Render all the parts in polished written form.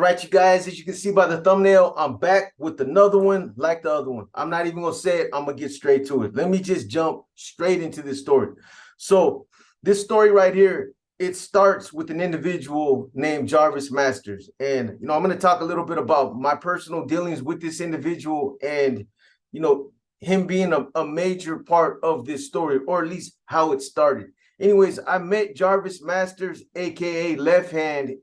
All right, you guys, as you can see by the thumbnail, I'm back with another one like the other one. I'm not even going to say it. I'm going to get straight to it. Let me just jump straight into this story. So this story right here, it starts with an individual named Jarvis Masters. And, I'm going to talk a little bit about my personal dealings with this individual and, him being a major part of this story, or at least how it started. Anyways, I met Jarvis Masters, aka Left Hand,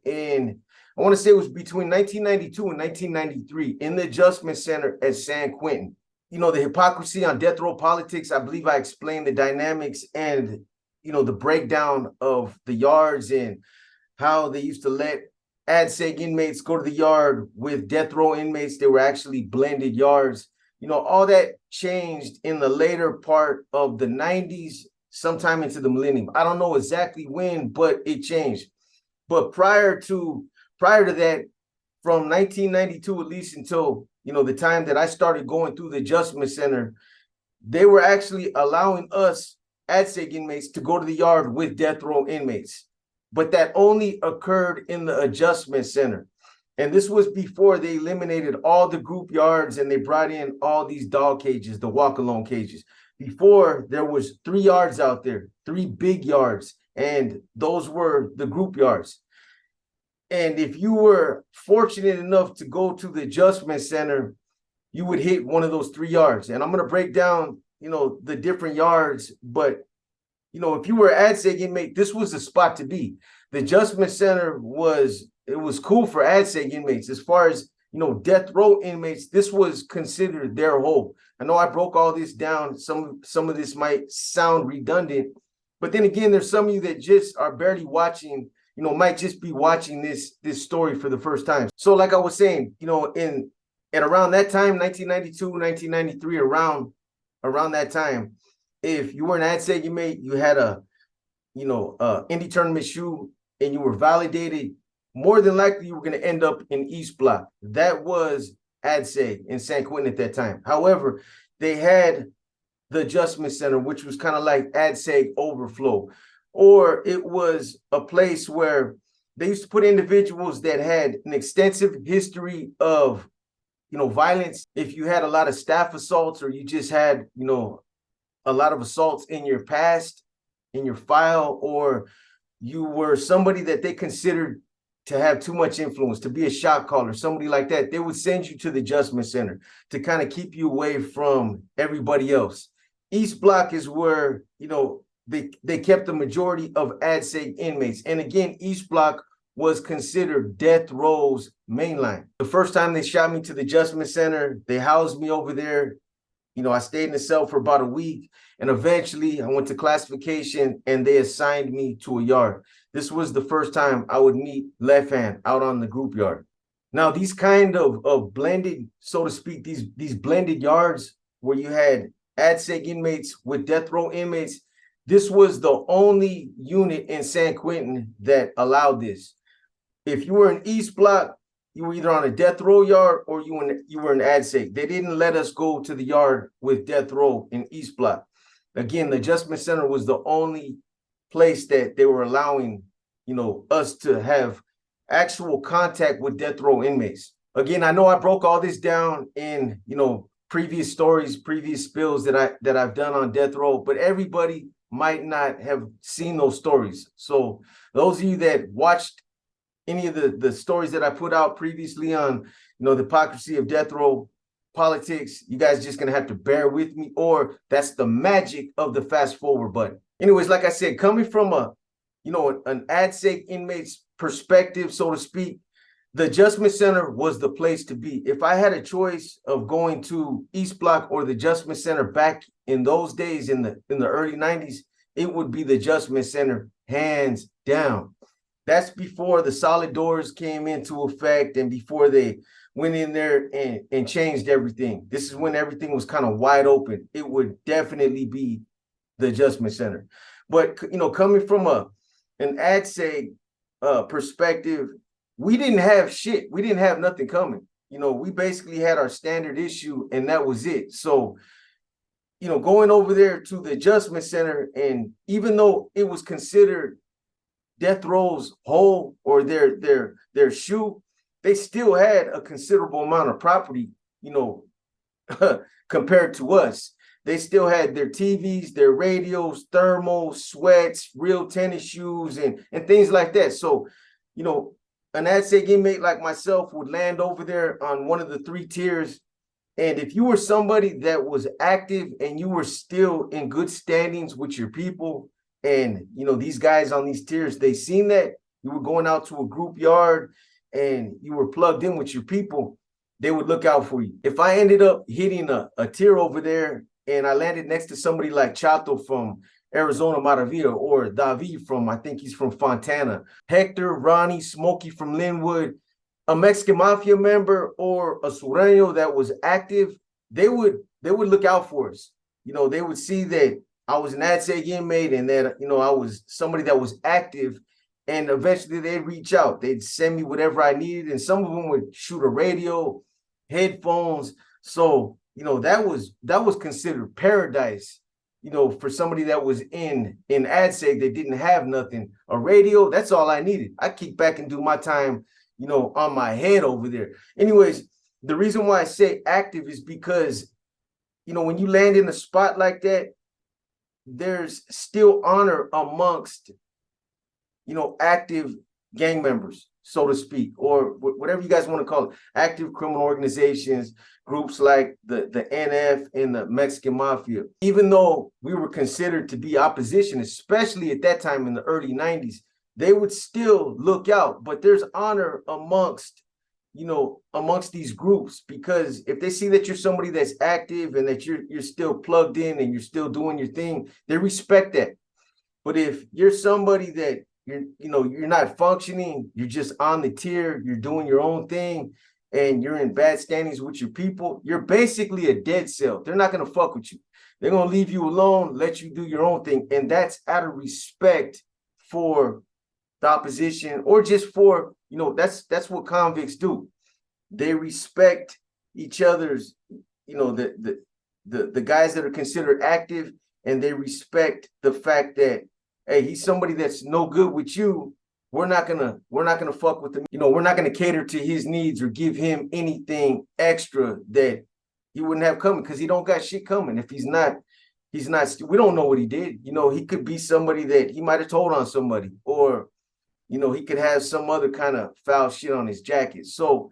I want to say it was between 1992 and 1993 in the Adjustment Center at San Quentin. The hypocrisy on death row politics, I believe I explained the dynamics and, the breakdown of the yards and how they used to let ADSEG inmates go to the yard with death row inmates. They were actually blended yards. All that changed in the later part of the 90s, sometime into the millennium. I don't know exactly when, but it changed. But prior to that, from 1992 at least until the time that I started going through the Adjustment Center, they were actually allowing us ADSEG inmates to go to the yard with death row inmates. But that only occurred in the Adjustment Center. And this was before they eliminated all the group yards and they brought in all these dog cages, the walk-alone cages. Before, there was 3 yards out there, 3 big yards, and those were the group yards. And if you were fortunate enough to go to the Adjustment Center, you would hit one of those 3 yards. And I'm going to break down, the different yards. But, if you were an ADSEG inmate, this was the spot to be. The Adjustment Center was cool for ADSEG inmates. As far as, death row inmates, this was considered their home. I know I broke all this down. Some of this might sound redundant. But then again, there's some of you that just are barely watching, might just be watching this story for the first time. So like I was saying, at around that time, 1992, 1993, around that time, if you were an ADSEG inmate, you had a indeterminate shoe and you were validated, more than likely you were going to end up in East Block. That was ADSEG in San Quentin at that time. However, they had the Adjustment Center, which was kind of like ADSEG overflow. Or it was a place where they used to put individuals that had an extensive history of, violence. If you had a lot of staff assaults or you just had, a lot of assaults in your past, in your file, or you were somebody that they considered to have too much influence, to be a shot caller, somebody like that, they would send you to the Adjustment Center to kind of keep you away from everybody else. East Block is where, they kept the majority of ADSEG inmates. And again, East Block was considered death row's mainline. The first time they shot me to the Adjustment Center, they housed me over there. I stayed in the cell for about a week. And eventually I went to classification and they assigned me to a yard. This was the first time I would meet Left Hand out on the group yard. Now, these kind of blended, so to speak, these blended yards where you had ADSEG inmates with death row inmates, this was the only unit in San Quentin that allowed this. If you were in East Block, you were either on a death row yard or you were in ADSEG. They didn't let us go to the yard with death row in East Block. Again, the Adjustment Center was the only place that they were allowing, us to have actual contact with death row inmates. Again, I know I broke all this down in, previous stories, previous spills that I've done on death row, but everybody might not have seen those stories. So those of you that watched any of the stories that I put out previously on, the hypocrisy of death row politics, you guys just gonna have to bear with me, or that's the magic of the fast forward button. Anyways, like I said, coming from an ADSEG inmate's perspective, so to speak, the Adjustment Center was the place to be. If I had a choice of going to East Block or the Adjustment Center back in those days in the early 90s, it would be the Adjustment Center, hands down. That's before the solid doors came into effect and before they went in there and changed everything. This is when everything was kind of wide open. It would definitely be the Adjustment Center. But, coming from an ADSEG perspective, we didn't have shit. We didn't have nothing coming. We basically had our standard issue and that was it. So, going over there to the Adjustment Center, and even though it was considered death row's hole or their shoe, they still had a considerable amount of property, you know, compared to us. They still had their TVs, their radios, thermals, sweats, real tennis shoes, and things like that. So, you know, an AdSeg inmate like myself would land over there on one of the 3 tiers. And if you were somebody that was active and you were still in good standings with your people, and, you know, these guys on these tiers, they seen that you were going out to a group yard and you were plugged in with your people, they would look out for you. If I ended up hitting a tier over there and I landed next to somebody like Chato from Arizona Maravilla, or David from, I think he's from Fontana, Hector, Ronnie, Smokey from Linwood, a Mexican Mafia member or a Sureño that was active, they would look out for us. You know, they would see that I was an AdSeg inmate and that, you know, I was somebody that was active, and eventually they'd reach out. They'd send me whatever I needed, and some of them would shoot a radio, headphones. So, you know, that was considered paradise, you know, for somebody that was in AdSeg that didn't have nothing. A radio, that's all I needed. I kick back and do my time, you know, on my head over there. Anyways, the reason why I say active is because, you know, when you land in a spot like that, there's still honor amongst, you know, active gang members, so to speak, or whatever you guys want to call it, active criminal organizations, groups like the NF and the Mexican Mafia. Even though we were considered to be opposition, especially at that time in the early 90s, they would still look out. But there's honor amongst, you know, amongst these groups, because if they see that you're somebody that's active and that you're still plugged in and you're still doing your thing, they respect that. But if you're somebody that you're not functioning, you're just on the tier, you're doing your own thing, and you're in bad standings with your people, you're basically a dead cell. They're not going to fuck with you. They're going to leave you alone, let you do your own thing. And that's out of respect for the opposition, or just for, you know, that's what convicts do. They respect each other's, you know, the guys that are considered active, and they respect the fact that, hey, he's somebody that's no good with you. We're not gonna fuck with him. You know, we're not gonna cater to his needs or give him anything extra that he wouldn't have coming, because he don't got shit coming. If he's not, we don't know what he did. You know, he could be somebody that he might have told on somebody, or, you know, he could have some other kind of foul shit on his jacket. So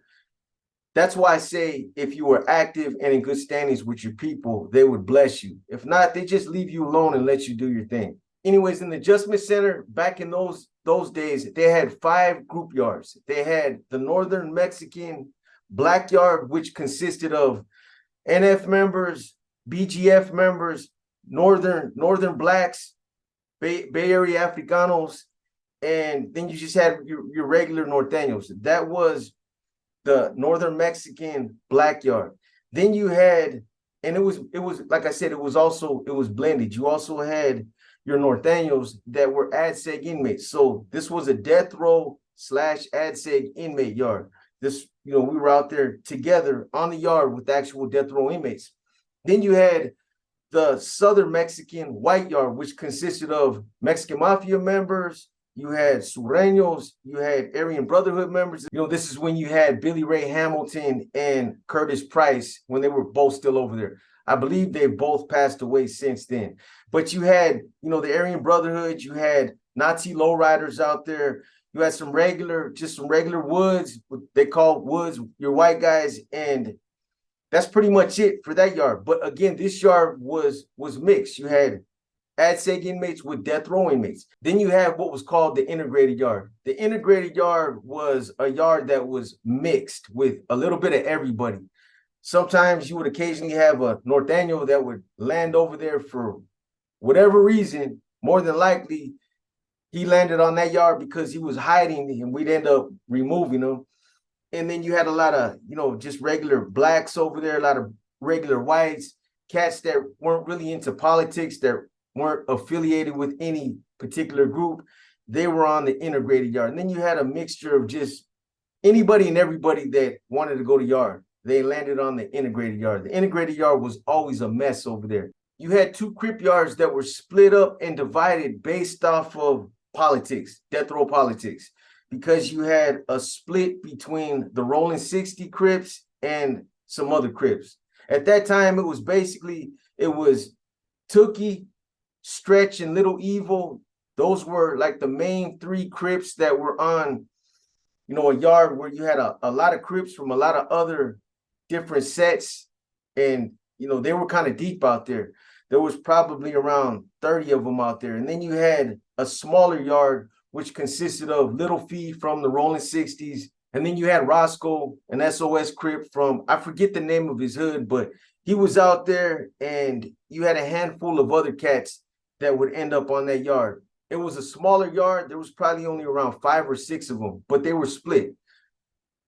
that's why I say, if you were active and in good standings with your people, they would bless you. If not, they just leave you alone and let you do your thing. Anyways, in the Adjustment Center, back in those days, they had 5 group yards. They had the Northern Mexican Black Yard, which consisted of NF members, BGF members, Northern Blacks, Bay Area Africanos, and then you just had your regular Norteños. That was the Northern Mexican Black Yard. Then you had, and it was like I said, it was blended. You also had your Norteños that were AdSeg inmates. So this was a death row / AdSeg inmate yard. This, you know, we were out there together on the yard with actual death row inmates. Then you had the Southern Mexican White Yard, which consisted of Mexican Mafia members. You had Sureños, you had Aryan Brotherhood members. You know, this is when you had Billy Ray Hamilton and Curtis Price, when they were both still over there. I believe they both passed away since then. But you had, you know, the Aryan Brotherhood, you had Nazi lowriders out there. You had some regular woods, they call woods, your white guys, and that's pretty much it for that yard. But again, this yard was mixed. You had AdSeg inmates with death row inmates. Then you have what was called the integrated yard. The integrated yard was a yard that was mixed with a little bit of everybody. Sometimes you would occasionally have a Norteño that would land over there for whatever reason. More than likely, he landed on that yard because he was hiding, and we'd end up removing him. And then you had a lot of, you know, just regular blacks over there, a lot of regular whites, cats that weren't really into politics, that weren't affiliated with any particular group. They were on the integrated yard. And then you had a mixture of just anybody and everybody that wanted to go to yard. They landed on the integrated yard. The integrated yard was always a mess over there. You had 2 Crip yards that were split up and divided based off of politics, death row politics. because you had a split between the Rollin 60 Crips and some other Crips. At that time, it was Tookie, Stretch, and Little Evil. Those were like the main three Crips that were on, a yard where you had a lot of Crips from a lot of other different sets. And, they were kind of deep out there. There was probably around 30 of them out there. And then you had a smaller yard, which consisted of Lil Fee from the Rollin 60s. And then you had Roscoe, an SOS Crip from, I forget the name of his hood, but he was out there. And you had a handful of other cats that would end up on that yard. It was a smaller yard. There was probably only around 5 or 6 of them, but they were split.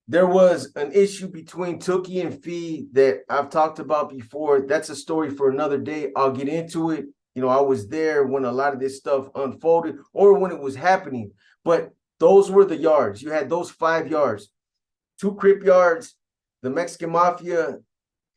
There was an issue between Tookie and Fee that I've talked about before. That's a story for another day. I'll get into it. I was there when a lot of this stuff unfolded or when it was happening. But those were the yards. You had those 5 yards, 2 Crip yards, the Mexican Mafia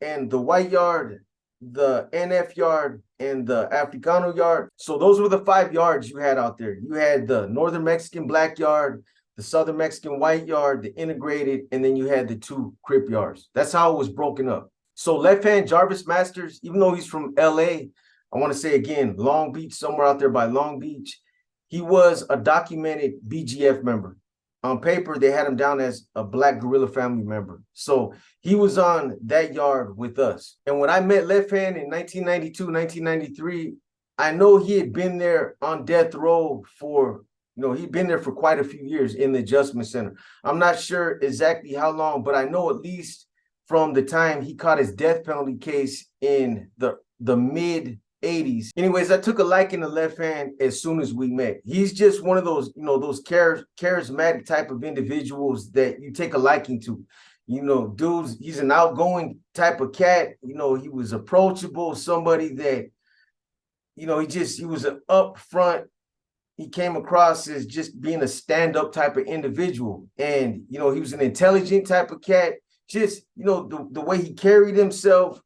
and the White Yard, the NF yard, and the Africano yard. So those were the 5 yards you had out there. You had the Northern Mexican Black Yard, the Southern Mexican White Yard, the Integrated, and then you had the 2 Crip yards. That's how it was broken up. So left hand, Jarvis Masters, even though he's from LA, I want to say again, Long Beach, somewhere out there by Long Beach, he was a documented BGF member. On paper, they had him down as a Black Guerrilla family member. So he was on that yard with us. And when I met Left Hand in 1992, 1993, I know he had been there on death row for, he'd been there for quite a few years in the adjustment center. I'm not sure exactly how long, but I know at least from the time he caught his death penalty case in the mid 80s. Anyways, I took a liking to Left Hand as soon as we met. He's just one of those, those charismatic type of individuals that you take a liking to. Dudes, he's an outgoing type of cat. He was approachable, somebody that, he was an upfront. He came across as just being a stand-up type of individual. And, he was an intelligent type of cat. Just, the way he carried himself,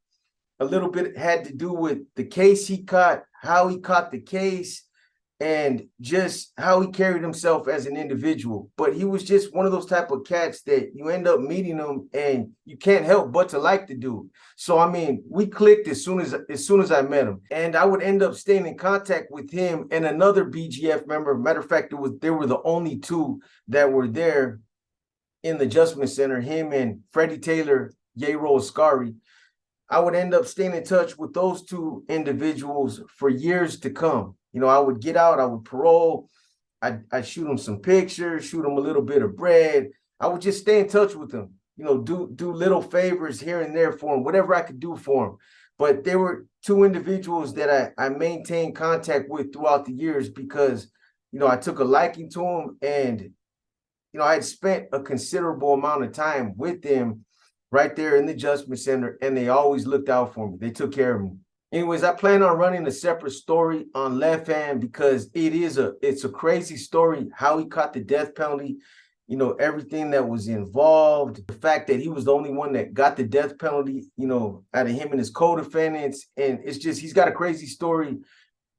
a little bit had to do with the case he caught, how he caught the case, and just how he carried himself as an individual. But he was just one of those type of cats that you end up meeting him and you can't help but to like the dude. So, I mean, we clicked as soon as I met him. And I would end up staying in contact with him and another BGF member. Matter of fact, they were the only 2 that were there in the adjustment center, him and Freddie Taylor, Yero Ascari. I would end up staying in touch with those 2 individuals for years to come. I would get out, I would parole, I'd shoot them some pictures, shoot them a little bit of bread. I would just stay in touch with them, do little favors here and there for them, whatever I could do for them. But there were 2 individuals that I maintained contact with throughout the years because, I took a liking to them and, I had spent a considerable amount of time with them right there in the adjustment center, and they always looked out for me. They took care of me. Anyways, I plan on running a separate story on Left Hand because it's a crazy story, how he caught the death penalty, everything that was involved, the fact that he was the only one that got the death penalty, out of him and his co-defendants. And it's just, he's got a crazy story.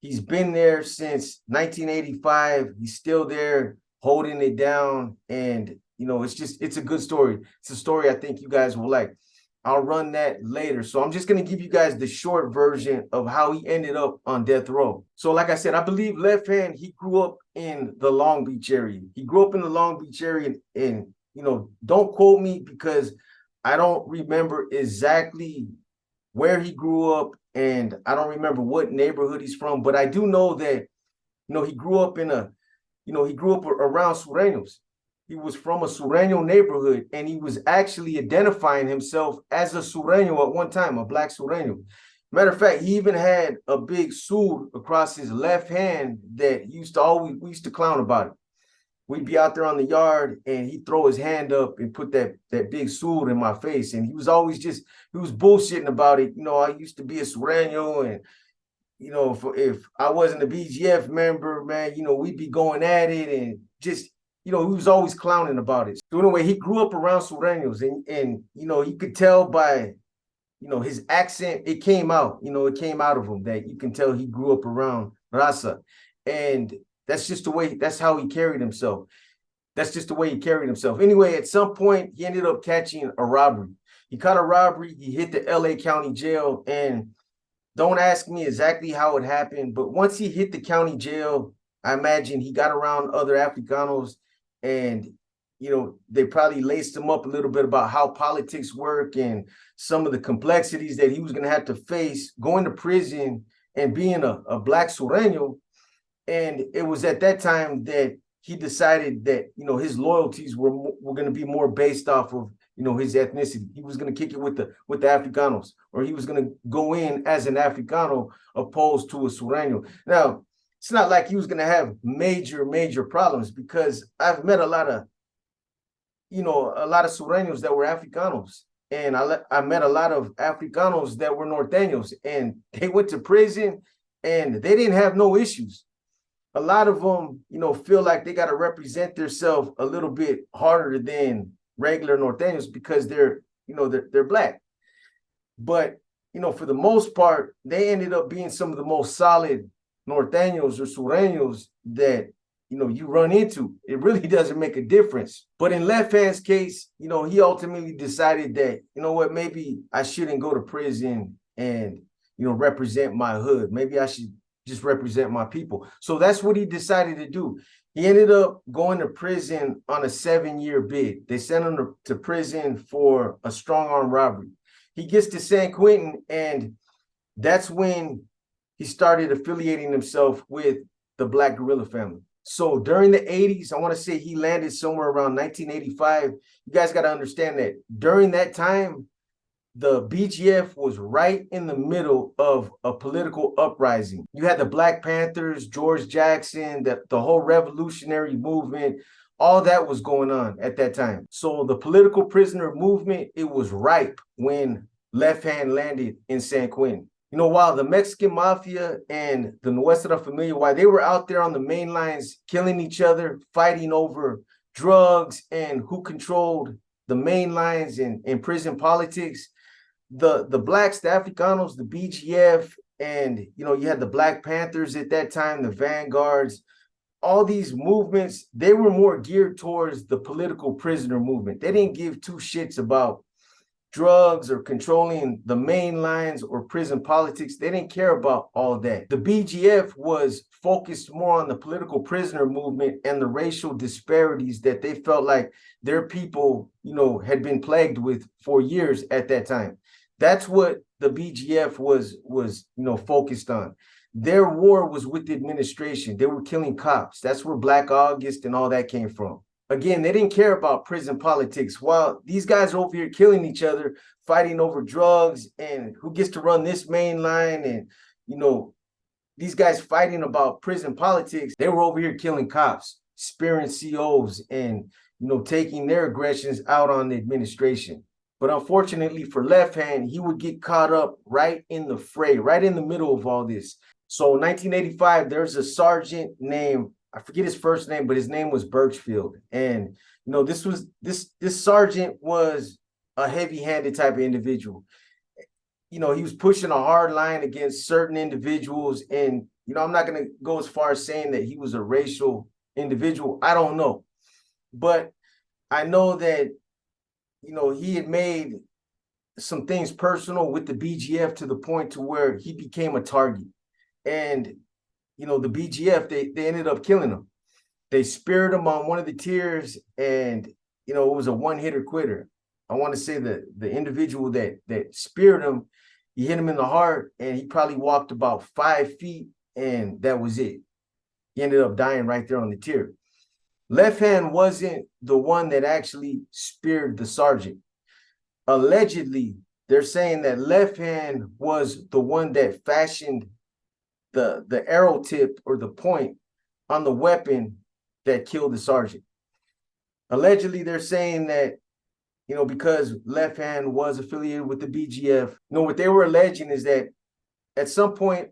He's been there since 1985. He's still there holding it down. And it's a good story. It's a story I think you guys will like. I'll run that later. So I'm just going to give you guys the short version of how he ended up on death row. So like I said, I believe Left Hand, he grew up in the Long Beach area. He grew up in the Long Beach area and don't quote me because I don't remember exactly where he grew up and I don't remember what neighborhood he's from, but I do know that, he grew up around Sureños. He was from a Sureño neighborhood, and he was actually identifying himself as a Sureño at one time, a Black Sureño. Matter of fact, he even had a big sur across his left hand that we used to clown about it. We'd be out there on the yard, and he'd throw his hand up and put that big sur in my face, and he was bullshitting about it. I used to be a Sureño, and if I wasn't a BGF member, man, we'd be going at it and just. He was always clowning about it. So anyway, he grew up around Sureños and you could tell by, his accent, it came out, it came out of him that you can tell he grew up around Raza. And that's just the way, that's how he carried himself. That's just the way he carried himself. Anyway, at some point, he ended up catching a robbery. He caught a robbery. He hit the LA County Jail. And don't ask me exactly how it happened, but once he hit the county jail, I imagine he got around other Africanos, and they probably laced him up a little bit about how politics work and some of the complexities that he was going to have to face going to prison and being a black Sureño. And it was at that time that he decided that his loyalties were going to be more based off of his ethnicity. He was going to kick it with the Africanos, or he was going to go in as an Africano opposed to a Sureño. Now, it's not like he was going to have major problems, because I've met a lot of Sureños that were Africanos, and I met a lot of Africanos that were Norteños, and they went to prison and they didn't have no issues. A lot of them, feel like they got to represent themselves a little bit harder than regular Norteños because they're black. But, for the most part, they ended up being some of the most solid Norteños or Sureños that, you run into. It really doesn't make a difference. But in Left Hand's case, he ultimately decided that, maybe I shouldn't go to prison and, represent my hood. Maybe I should just represent my people. So that's what he decided to do. He ended up going to prison on a 7-year bid. They sent him to prison for a strong-arm robbery. He gets to San Quentin, and that's when he started affiliating himself with the Black Guerrilla family. So during the 80s, I want to say he landed somewhere around 1985. You guys got to understand that during that time, the BGF was right in the middle of a political uprising. You had the Black Panthers, George Jackson, the whole revolutionary movement, all that was going on at that time. So the political prisoner movement, it was ripe when Left Hand landed in San Quentin. While the Mexican Mafia and the Nuestra Familia, while they were out there on the main lines, killing each other, fighting over drugs and who controlled the main lines in prison politics, the blacks, the Africanos, the BGF, and you had the Black Panthers at that time, the Vanguards, all these movements, they were more geared towards the political prisoner movement. They didn't give two shits about drugs or controlling the main lines or prison politics. They didn't care about all that. The BGF was focused more on the political prisoner movement and the racial disparities that they felt like their people, had been plagued with for years at that time. That's what the BGF was focused on. Their war was with the administration. They were killing cops. That's where Black August and all that came from. Again, they didn't care about prison politics. While these guys are over here killing each other, fighting over drugs and who gets to run this main line, and these guys fighting about prison politics, they were over here killing cops, spearing COs, and taking their aggressions out on the administration. But unfortunately for Left Hand, he would get caught up right in the fray, right in the middle of all this. So in 1985, there's a sergeant named, I forget his first name, but his name was Birchfield. And, this sergeant was a heavy-handed type of individual. He was pushing a hard line against certain individuals. And, I'm not going to go as far as saying that he was a racial individual. I don't know. But I know that, he had made some things personal with the BGF to the point to where he became a target. And, the BGF, they ended up killing him. They speared him on one of the tiers, and, it was a one-hitter quitter. I want to say that the individual that speared him, he hit him in the heart, and he probably walked about 5 feet, and that was it. He ended up dying right there on the tier. Left Hand wasn't the one that actually speared the sergeant. Allegedly, they're saying that Left Hand was the one that fashioned the arrow tip or the point on the weapon that killed the sergeant. Allegedly, they're saying that, because Left Hand was affiliated with the BGF, what they were alleging is that at some point,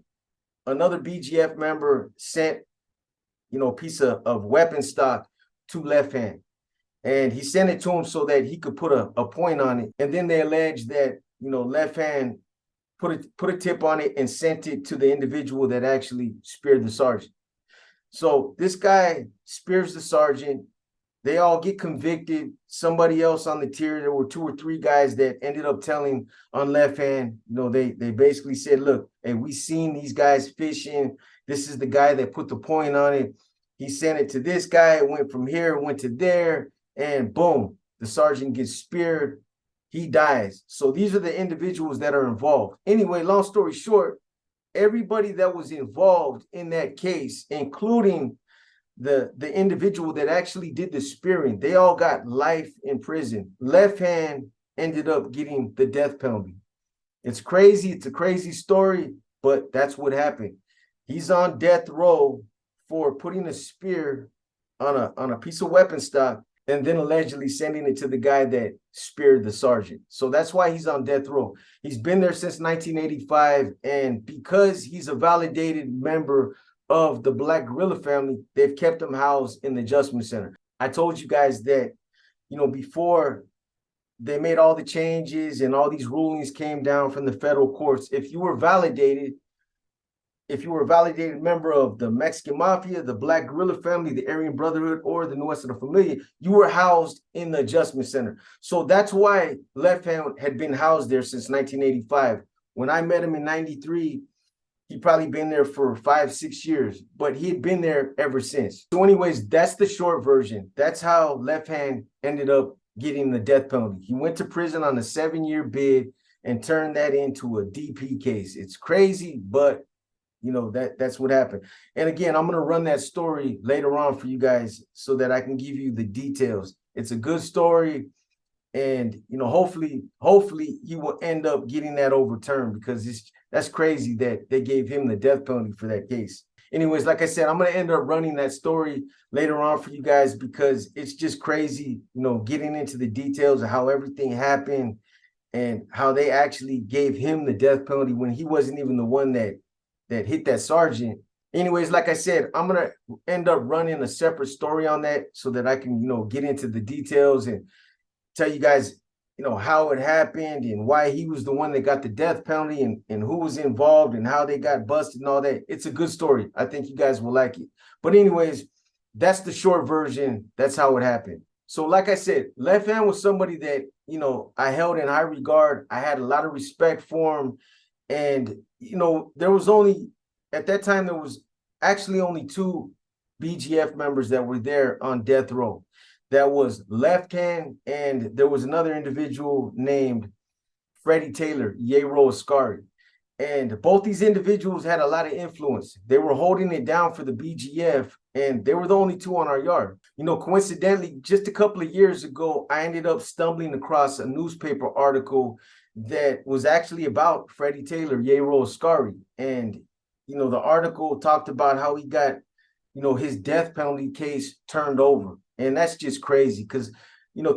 another BGF member sent, a piece of weapon stock to Left Hand. And he sent it to him so that he could put a point on it. And then they alleged that, Left Hand put a tip on it and sent it to the individual that actually speared the sergeant. So this guy spears the sergeant. They all get convicted. Somebody else on the tier, there were 2 or 3 guys that ended up telling on Left Hand, they basically said, look, hey, we seen these guys fishing. This is the guy that put the point on it. He sent it to this guy. It went from here, it went to there, and boom, the sergeant gets speared. He dies. So these are the individuals that are involved. Anyway, long story short, everybody that was involved in that case, including the individual that actually did the spearing, they all got life in prison. Left Hand ended up getting the death penalty. It's crazy. It's a crazy story, but that's what happened. He's on death row for putting a spear on a piece of weapon stock and then allegedly sending it to the guy that speared the sergeant. So that's why he's on death row. He's been there since 1985, and because he's a validated member of the Black Gorilla family, they've kept him housed in the Adjustment Center. I told you guys that, before they made all the changes and all these rulings came down from the federal courts, if you were a validated member of the Mexican Mafia, the Black Gorilla family, the Aryan Brotherhood, or the Nuestra Familia, you were housed in the Adjustment Center. So that's why Left Hand had been housed there since 1985. When I met him in 93, he'd probably been there for 5-6 years, but he had been there ever since. So anyways, that's the short version. That's how Left Hand ended up getting the death penalty. He went to prison on a 7-year bid and turned that into a DP case. It's crazy, but that's what happened. And again, I'm going to run that story later on for you guys so that I can give you the details. It's a good story. And, hopefully he will end up getting that overturned, because that's crazy that they gave him the death penalty for that case. Anyways, like I said, I'm going to end up running that story later on for you guys, because it's just crazy, getting into the details of how everything happened and how they actually gave him the death penalty when he wasn't even the one that hit that sergeant. Anyways, like I said, I'm going to end up running a separate story on that so that I can, get into the details and tell you guys, how it happened and why he was the one that got the death penalty and who was involved and how they got busted and all that. It's a good story. I think you guys will like it. But anyways, that's the short version. That's how it happened. So like I said, Left Hand was somebody that, I held in high regard. I had a lot of respect for him. And, there was at that time, there was actually only 2 BGF members that were there on death row. That was Left Hand, and there was another individual named Freddie Taylor, Yero Ascari. And both these individuals had a lot of influence. They were holding it down for the BGF, and they were the only 2 on our yard. Coincidentally, just a couple of years ago, I ended up stumbling across a newspaper article that was actually about Freddie Taylor, Yero Ascari. And, the article talked about how he got, his death penalty case turned over. And that's just crazy because,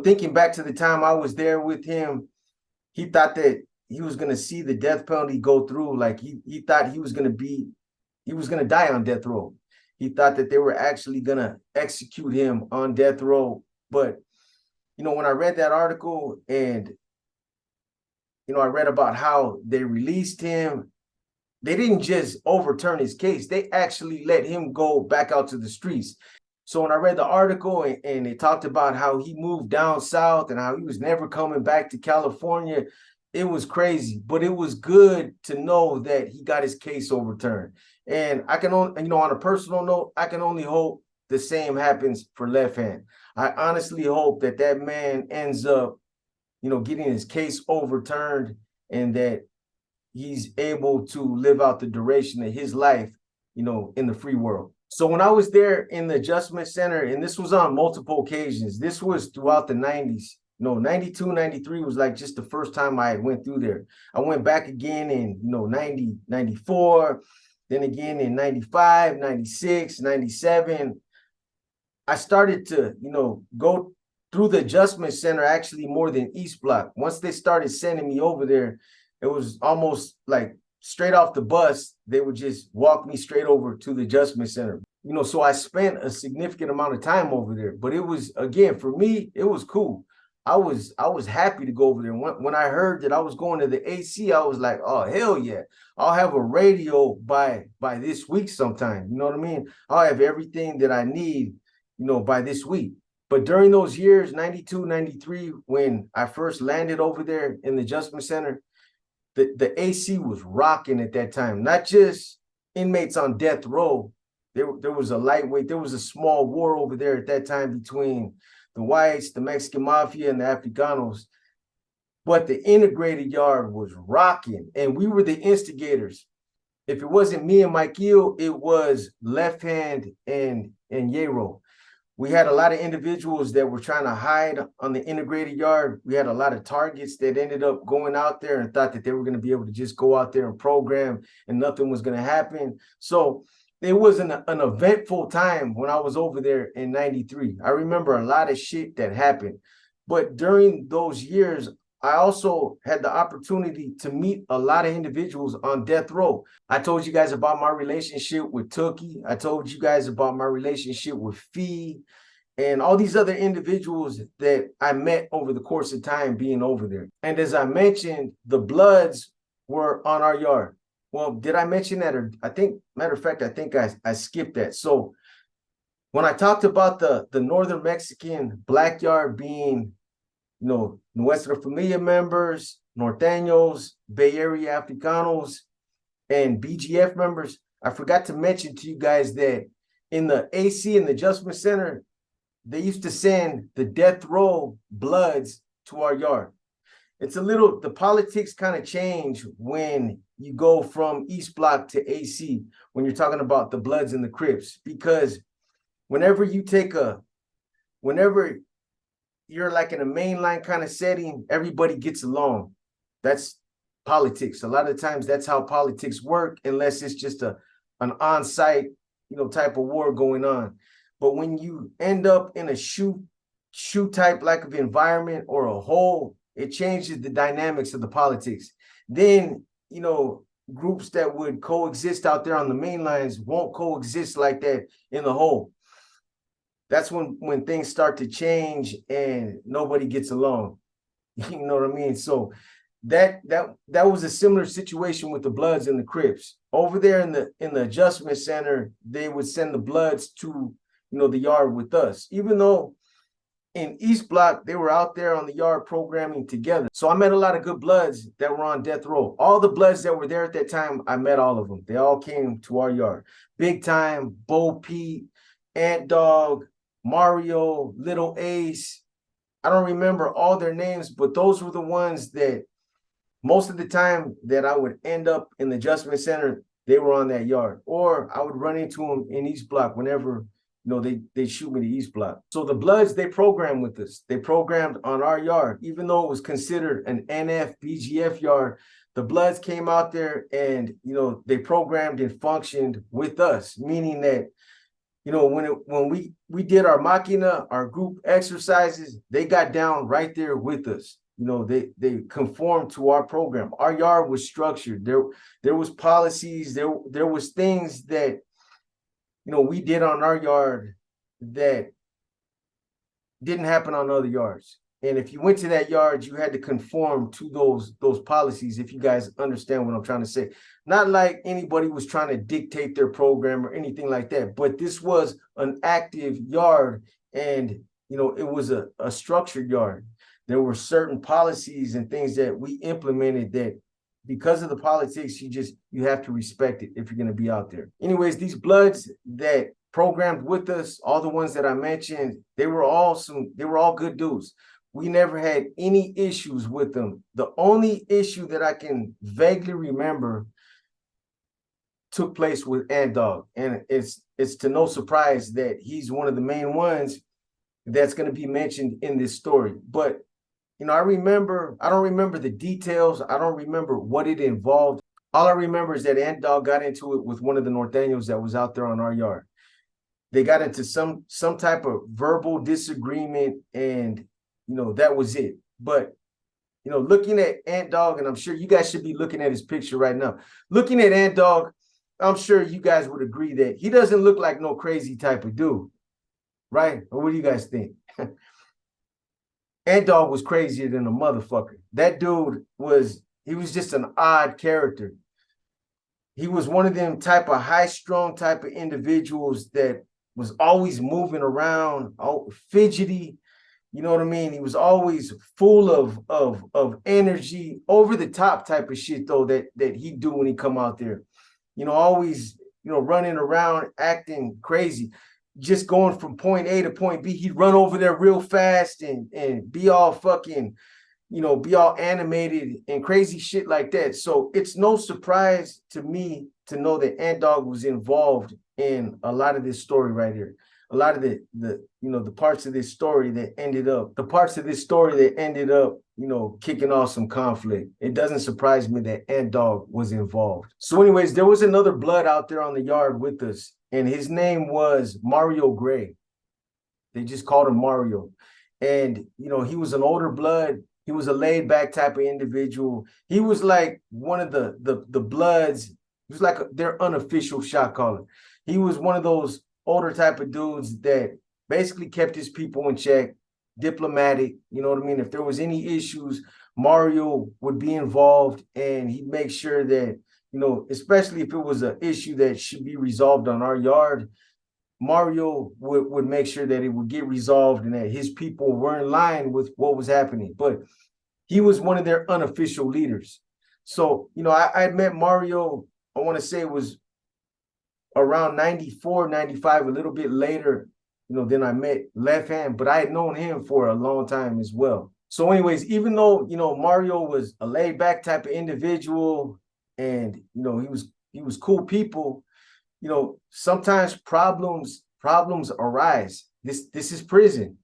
thinking back to the time I was there with him, he thought that he was going to see the death penalty go through. Like he thought he was going to die on death row. He thought that they were actually going to execute him on death row. But, when I read that article and, I read about how they released him, they didn't just overturn his case. They actually let him go back out to the streets. So when I read the article and it talked about how he moved down south and how he was never coming back to California, it was crazy. But it was good to know that he got his case overturned. And I can only, on a personal note, I can only hope the same happens for Left Hand. I honestly hope that that man ends up, getting his case overturned and that he's able to live out the duration of his life, in the free world. So when I was there in the Adjustment Center, and this was on multiple occasions, this was throughout the 90s. 92, 93 was like just the first time I had went through there. I went back again in, 90, 94, then again in 95, 96, 97. I started to, go through the Adjustment Center actually more than East Block. Once they started sending me over there, it was almost like straight off the bus, they would just walk me straight over to the Adjustment Center. So I spent a significant amount of time over there. But it was, again, for me, it was cool. I was happy to go over there. When I heard that I was going to the AC, I was like, oh, hell yeah. I'll have a radio by this week sometime. You know what I mean? I'll have everything that I need, by this week. But during those years, 92, 93, when I first landed over there in the adjustment center, the AC was rocking at that time. Not just inmates on death row. There was a lightweight, there was a small war over there at that time between the whites, the Mexican mafia, and the Africanos. But the integrated yard was rocking, and we were the instigators. If it wasn't me and Mike Eel, it was Left Hand and Yero. We had a lot of individuals that were trying to hide on the integrated yard. We had a lot of targets that ended up going out there and thought that they were going to be able to just go out there and program and nothing was going to happen. So it was an eventful time when I was over there in 93. I remember a lot of shit that happened. But during those years, I also had the opportunity to meet a lot of individuals on death row. I told you guys about my relationship with Tookie. I told you guys about my relationship with Fee and all these other individuals that I met over the course of time being over there. And as I mentioned, the Bloods were on our yard. Well, did I mention that? Or I think, matter of fact, I think I skipped that. So when I talked about the Northern Mexican Black Yard being, you know, Nuestra Familia members, Norteños, Bay Area Africanos, and BGF members, I forgot to mention to you guys that in the AC and the Adjustment Center, they used to send the death row Bloods to our yard. It's a little, the politics kind of change when you go from East Block to AC, when you're talking about the Bloods and the Crips, because whenever you're like in a mainline kind of setting, everybody gets along. That's politics. A lot of times that's how politics work, unless it's just an on-site, you know, type of war going on. But when you end up in a shoot type like of environment or a hole, it changes the dynamics of the politics. Then, you know, groups that would coexist out there on the main lines won't coexist like that in the hole. That's when things start to change and nobody gets along. You know what I mean? So that was a similar situation with the Bloods and the Crips. Over there in the adjustment center, they would send the Bloods to, you know, the yard with us, even though in East Block they were out there on the yard programming together. So I met a lot of good Bloods that were on death row. All the Bloods that were there at that time, I met all of them. They all came to our yard. Big Time, Bo Pete, Ant Dog, Mario, Little Ace. I don't remember all their names, but those were the ones that most of the time that I would end up in the adjustment center, they were on that yard. Or I would run into them in East Block whenever, you know, they shoot me to East Block. So the Bloods, they programmed with us. They programmed on our yard. Even though it was considered an NF BGF yard, the Bloods came out there and, you know, they programmed and functioned with us, meaning that, you know, when we did our machina, our group exercises, they got down right there with us. You know, they conformed to our program. Our yard was structured. There was policies. There was things that, you know, we did on our yard that didn't happen on other yards. And if you went to that yard, you had to conform to those policies, if you guys understand what I'm trying to say. Not like anybody was trying to dictate their program or anything like that, but this was an active yard and, you know, it was a structured yard. There were certain policies and things that we implemented that because of the politics, you have to respect it if you're going to be out there. Anyways, these Bloods that programmed with us, all the ones that I mentioned, they were all good dudes. We never had any issues with them. The only issue that I can vaguely remember took place with Ant Dog. And it's to no surprise that he's one of the main ones that's going to be mentioned in this story. But, you know, I don't remember the details. I don't remember what it involved. All I remember is that Ant Dog got into it with one of the Norteños that was out there on our yard. They got into some type of verbal disagreement, and, you know, that was it. But, you know, looking at Ant Dog, and I'm sure you guys should be looking at his picture right now. Looking at Ant Dog, I'm sure you guys would agree that he doesn't look like no crazy type of dude, right? Or what do you guys think? Ant Dog was crazier than a motherfucker. That dude was just an odd character. He was one of them type of high-strung type of individuals that was always moving around, fidgety. You know what I mean? He was always full of energy, over the top type of shit though that he do when he come out there. You know, always, you know, running around, acting crazy, just going from point A to point B. He'd run over there real fast and be all fucking, you know, be all animated and crazy shit like that. So it's no surprise to me to know that Ant Dog was involved in a lot of this story right here. A lot of the you know, the parts of this story that ended up, you know, kicking off some conflict. It doesn't surprise me that Ant Dog was involved. So anyways, there was another blood out there on the yard with us, and his name was Mario Gray. They just called him Mario. And, you know, he was an older blood. He was a laid back type of individual. He was like one of the bloods. He was like their unofficial shot caller. He was one of those older type of dudes that basically kept his people in check, diplomatic. You know what I mean? If there was any issues, Mario would be involved, and he'd make sure that, you know, especially if it was an issue that should be resolved on our yard, Mario would make sure that it would get resolved and that his people were in line with what was happening. But he was one of their unofficial leaders. So, you know, I met Mario, I want to say it was around 94, 95, a little bit later, you know, then I met Left Hand, but I had known him for a long time as well. So anyways, even though, you know, Mario was a laid back type of individual and, you know, he was cool people, you know, sometimes problems arise. This is prison.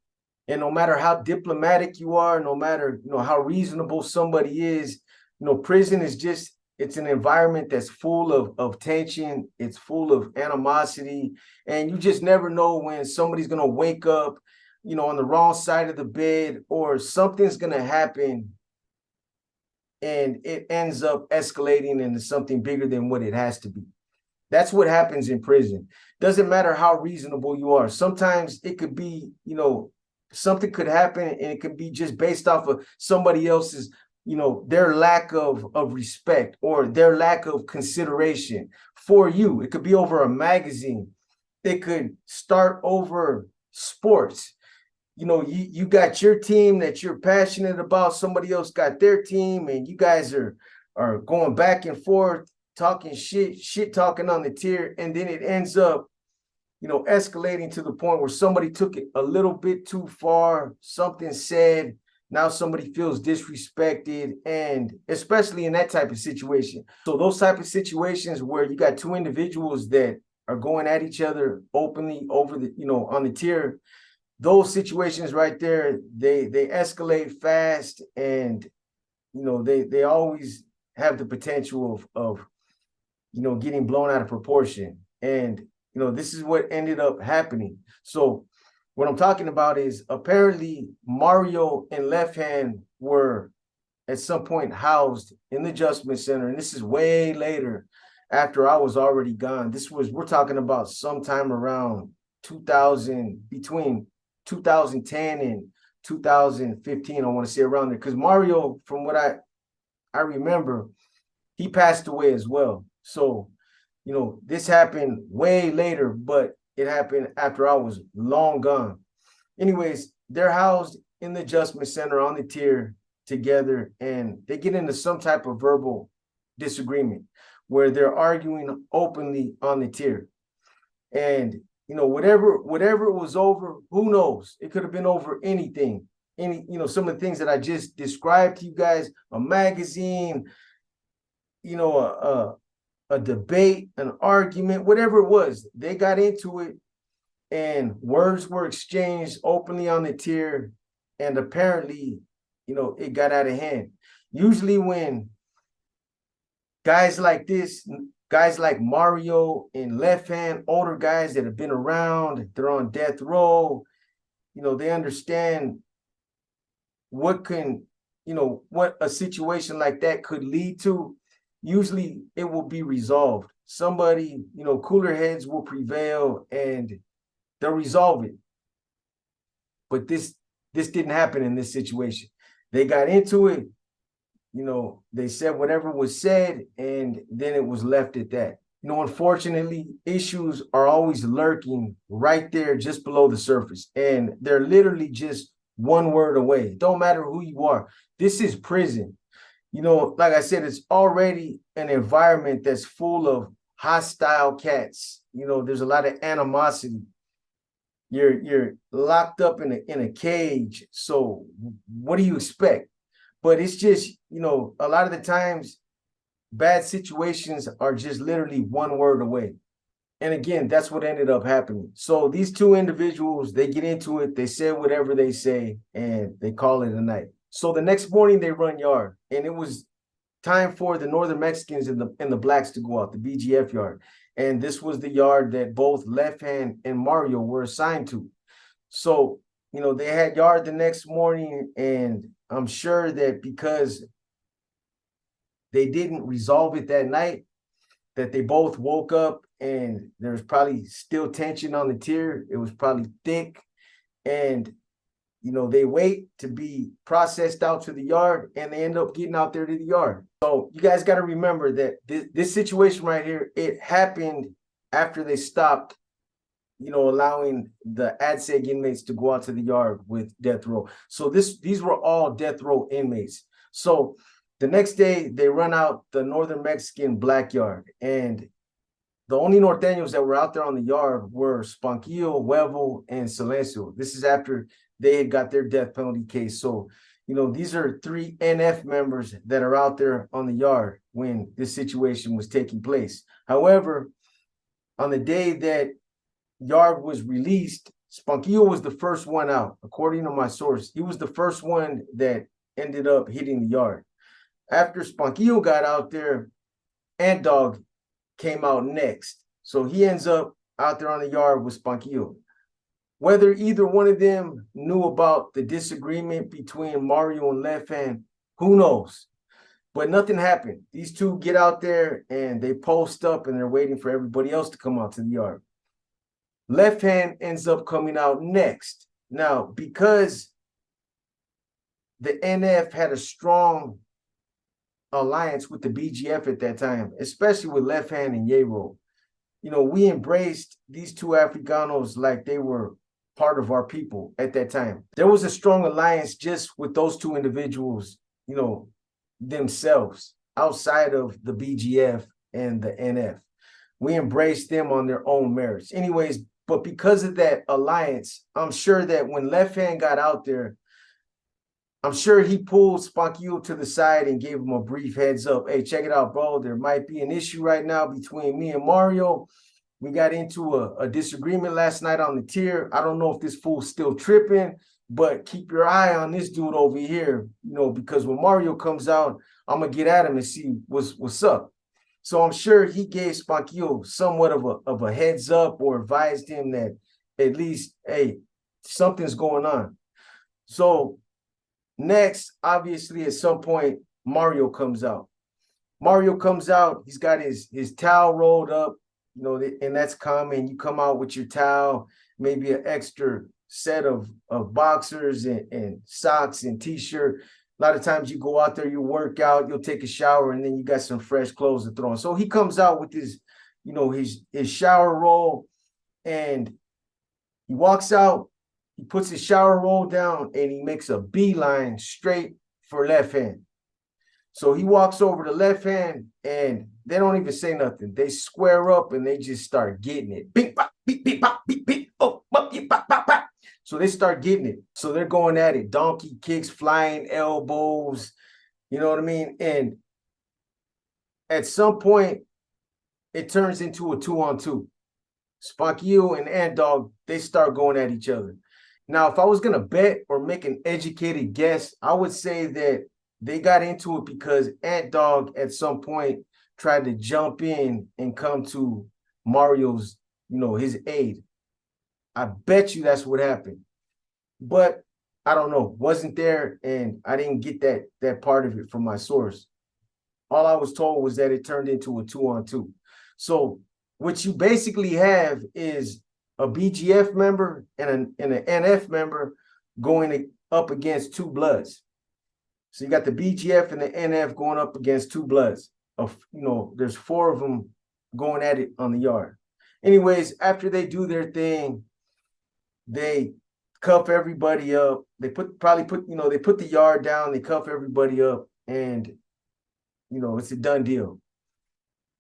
And no matter how diplomatic you are, no matter, you know, how reasonable somebody is, you know, prison is just, it's an environment that's full of tension. It's full of animosity. And you just never know when somebody's going to wake up, you know, on the wrong side of the bed, or something's going to happen and it ends up escalating into something bigger than what it has to be. That's what happens in prison. Doesn't matter how reasonable you are. Sometimes it could be, you know, something could happen and it could be just based off of somebody else's, you know, their lack of respect or their lack of consideration for you. It could be over a magazine. It could start over sports. You know, you got your team that you're passionate about. Somebody else got their team, and you guys are going back and forth, talking shit talking on the tier, and then it ends up, you know, escalating to the point where somebody took it a little bit too far, something said, now somebody feels disrespected, and especially in that type of situation. So those type of situations where you got two individuals that are going at each other openly over the, you know, on the tier, those situations right there, they escalate fast, and, you know, they always have the potential of you know, getting blown out of proportion. And, you know, this is what ended up happening. So what I'm talking about is apparently Mario and Left Hand were at some point housed in the adjustment center. And this is way later after I was already gone. We're talking about sometime around 2000, between 2010 and 2015, I want to say around there. Because Mario, from what I remember, he passed away as well. So, you know, this happened way later, but it happened after I was long gone. Anyways, they're housed in the adjustment center on the tier together, and they get into some type of verbal disagreement where they're arguing openly on the tier. And, you know, whatever it was over, who knows? It could have been over anything. You know, some of the things that I just described to you guys, a magazine, you know, a debate, an argument, whatever it was, they got into it and words were exchanged openly on the tier. And apparently, you know, it got out of hand. Usually when guys like this, guys like Mario and Left Hand, older guys that have been around, they're on death row, you know, they understand what can, you know, what a situation like that could lead to. Usually it will be resolved. Somebody, you know, cooler heads will prevail and they'll resolve it. But this didn't happen in this situation. They got into it, you know, they said whatever was said, and then it was left at that. You know, unfortunately, issues are always lurking right there just below the surface. And they're literally just one word away. Don't matter who you are. This is prison. You know, like I said, it's already an environment that's full of hostile cats. You know, there's a lot of animosity. You're locked up in a cage. So what do you expect? But it's just, you know, a lot of the times bad situations are just literally one word away. And again, that's what ended up happening. So these two individuals, they get into it, they say whatever they say, and they call it a night. So the next morning they run yard, and it was time for the Northern Mexicans and the blacks to go out, the BGF yard. And this was the yard that both Left Hand and Mario were assigned to. So, you know, they had yard the next morning, and I'm sure that because they didn't resolve it that night, that they both woke up and there was probably still tension on the tier. It was probably thick. And, you know, they wait to be processed out to the yard, and they end up getting out there to the yard. So you guys got to remember that this situation right here, it happened after they stopped, you know, allowing the ADSEG inmates to go out to the yard with death row. So these were all death row inmates. So the next day they run out the Northern Mexican black yard, and the only Norteños that were out there on the yard were Spanquillo, Huevo, and Silencio. This is after they had got their death penalty case. So, you know, these are 3 NF members that are out there on the yard when this situation was taking place. However, on the day that yard was released, Spanquillo was the first one out. According to my source, he was the first one that ended up hitting the yard. After Spanquillo got out there, Ant Dog came out next. So he ends up out there on the yard with Spanquillo. Whether either one of them knew about the disagreement between Mario and Left Hand, who knows? But nothing happened. These two get out there and they post up, and they're waiting for everybody else to come out to the yard. Left Hand ends up coming out next. Now, because the NF had a strong alliance with the BGF at that time, especially with Left Hand and Yero, you know, we embraced these two Africanos like they were part of our people at that time. There was a strong alliance just with those two individuals, you know, themselves, outside of the BGF and the NF. We embraced them on their own merits. Anyways, but because of that alliance, I'm sure that when Left Hand got out there, I'm sure he pulled Spanquillo to the side and gave him a brief heads up. Hey, check it out, bro. There might be an issue right now between me and Mario. We got into a disagreement last night on the tier. I don't know if this fool's still tripping, but keep your eye on this dude over here, you know, because when Mario comes out, I'm going to get at him and see what's up. So I'm sure he gave Spanquillo somewhat of a heads up, or advised him that at least, hey, something's going on. So next, obviously, at some point, Mario comes out. Mario comes out, he's got his towel rolled up, you know, and that's common. You come out with your towel, maybe an extra set of boxers and socks and t-shirt. A lot of times you go out there, you work out, you'll take a shower, and then you got some fresh clothes to throw on. So he comes out with his, you know, his shower roll, and he walks out, he puts his shower roll down, and he makes a beeline straight for Left Hand. So he walks over to Left Hand, and they don't even say nothing. They square up and they just start getting it. Beep, bop, beep, beep, bop, beep, beep. Oh, bop, beep, bop, bop, bop. So they start getting it. So they're going at it. Donkey kicks, flying elbows. You know what I mean? And at some point, it turns into a 2-on-2. Spanquillo and Ant Dog, they start going at each other. Now, if I was going to bet or make an educated guess, I would say that they got into it because Ant Dog at some point tried to jump in and come to Mario's, you know, his aid. I bet you that's what happened. But I don't know, wasn't there, and I didn't get that part of it from my source. All I was told was that it turned into a 2-on-2. So what you basically have is a BGF member and an NF member going up against two Bloods. So you got the BGF and the NF going up against two Bloods. You know, there's 4 of them going at it on the yard. Anyways, after they do their thing, they cuff everybody up. They probably put the yard down, they cuff everybody up, and it's a done deal.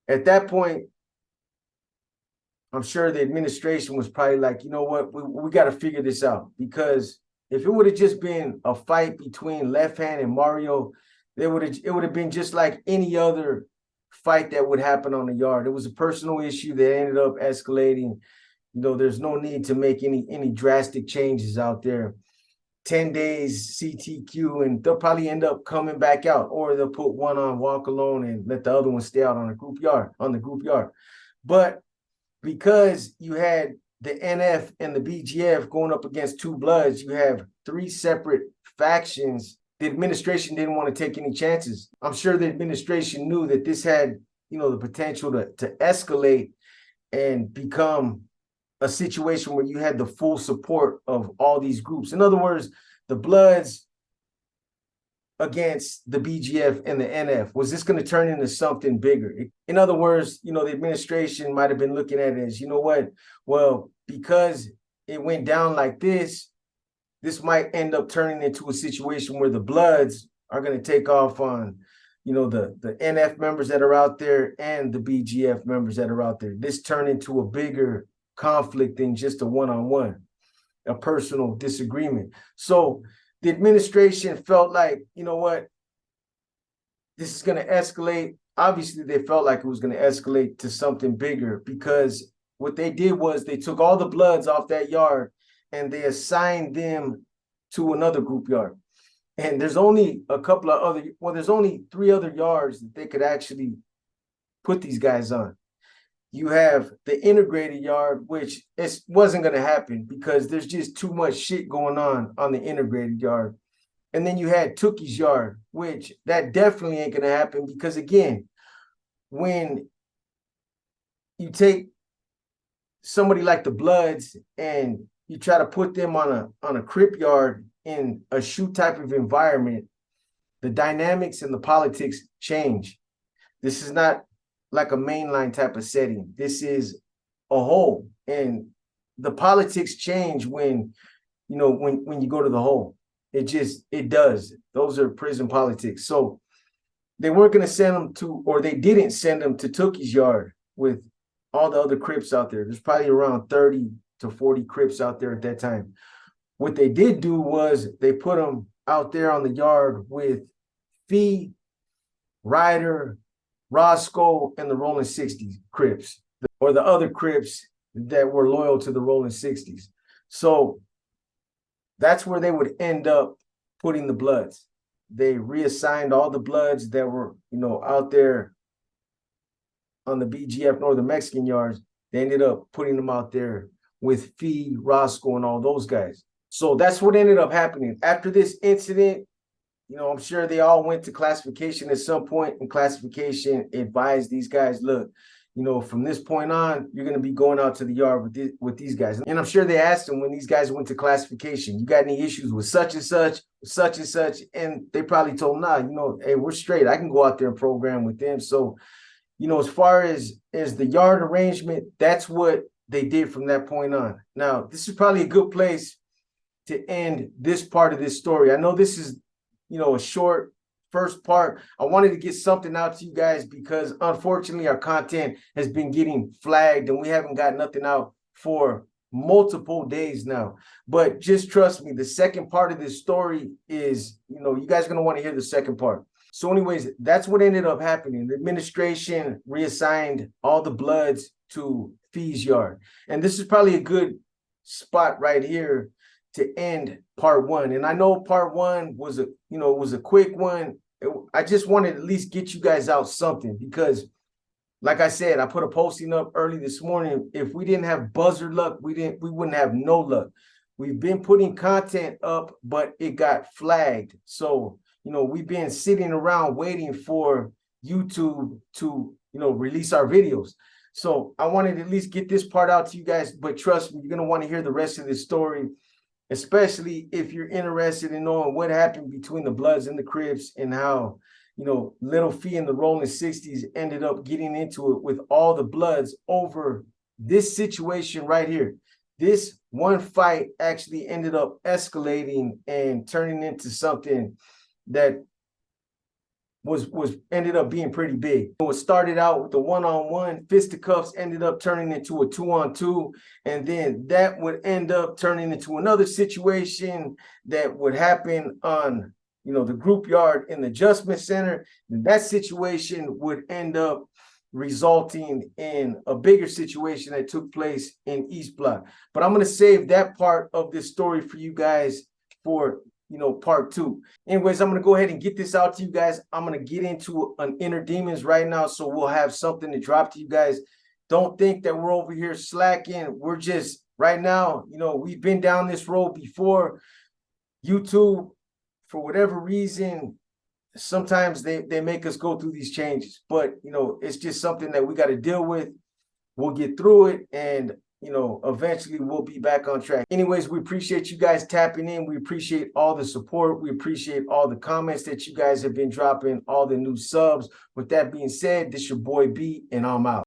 At that point, I'm sure the administration was probably like, you know what, we got to figure this out, because if it would have just been a fight between Left Hand and Mario, it would have been just like any other fight that would happen on the yard. It was a personal issue that ended up escalating. There's no need to make any drastic changes out there. 10 days CTQ, and they'll probably end up coming back out, or they'll put one on walk alone and let the other one stay out on the group yard. But because you had the NF and the BGF going up against two Bloods, you have three separate factions. The administration didn't want to take any chances. I'm sure the administration knew that this had, the potential to escalate and become a situation where you had the full support of all these groups. In other words, the Bloods against the BGF and the NF. Was this going to turn into something bigger? In other words, the administration might have been looking at it as, well, because it went down like this might end up turning into a situation where the Bloods are going to take off on, the NF members that are out there and the BGF members that are out there. This turned into a bigger conflict than just a one-on-one, a personal disagreement. So the administration felt like, this is going to escalate. Obviously, they felt like it was going to escalate to something bigger, because what they did was they took all the Bloods off that yard and they assigned them to another group yard. And there's only there's only 3 other yards that they could actually put these guys on. You have the integrated yard, which it wasn't going to happen because there's just too much shit going on the integrated yard. And then you had Tookie's yard, which that definitely ain't going to happen, because again, when you take somebody like the Bloods and you try to put them on a Crip yard in a shoot type of environment, the dynamics and the politics change. This is not like a mainline type of setting. This is a hole, and the politics change when you go to the hole. It does. Those are prison politics. So they weren't going to send them to, or they didn't send them to Tookie's yard with all the other Crips out there. There's probably around 30 to 40 Crips out there at that time. What they did do was they put them out there on the yard with Fee, Ryder, Roscoe, and the Rollin 60s Crips, or the other Crips that were loyal to the Rollin 60s. So that's where they would end up putting the Bloods. They reassigned all the Bloods that were, out there on the BGF Northern Mexican yards. They ended up putting them out there with Fee, Roscoe, and all those guys. So that's what ended up happening. After this incident, I'm sure they all went to classification at some point, and classification advised these guys, look, from this point on, you're going to be going out to the yard with these guys. And I'm sure they asked them when these guys went to classification, you got any issues with such and such, such and such? And they probably told them, nah, hey, we're straight. I can go out there and program with them. So, as far as the yard arrangement, that's what they did from that point on. Now, this is probably a good place to end this part of this story. I know this is, a short first part. I wanted to get something out to you guys because unfortunately our content has been getting flagged and we haven't got nothing out for multiple days now. But just trust me, the second part of this story is, you guys are going to want to hear the second part. So anyways, that's what ended up happening. The administration reassigned all the Bloods to Fee's yard. And this is probably a good spot right here to end part 1. And I know part 1 was a quick one. I just wanted to at least get you guys out something, because like I said, I put a posting up early this morning. If we didn't have buzzer luck, we wouldn't have no luck. We've been putting content up, but it got flagged. So, we've been sitting around waiting for YouTube to, release our videos. So I wanted to at least get this part out to you guys, but trust me, you're going to want to hear the rest of this story, especially if you're interested in knowing what happened between the Bloods and the Crips and how, Lil Fee and the Rollin 60s ended up getting into it with all the Bloods over this situation right here. This one fight actually ended up escalating and turning into something that was ended up being pretty big. It started out with the one-on-one, fisticuffs ended up turning into a two-on-two, and then that would end up turning into another situation that would happen on the group yard in the adjustment center. And that situation would end up resulting in a bigger situation that took place in East Block. But I'm going to save that part of this story for you guys for part 2. Anyways, I'm going to go ahead and get this out to you guys. I'm going to get into an Inner Demons right now, so we'll have something to drop to you guys. Don't think that we're over here slacking. We're just right now, we've been down this road before. YouTube, for whatever reason, sometimes they make us go through these changes, but it's just something that we got to deal with. We'll get through it, and eventually we'll be back on track. Anyways, we appreciate you guys tapping in. We appreciate all the support. We appreciate all the comments that you guys have been dropping, all the new subs. With that being said, this your boy B, and I'm out.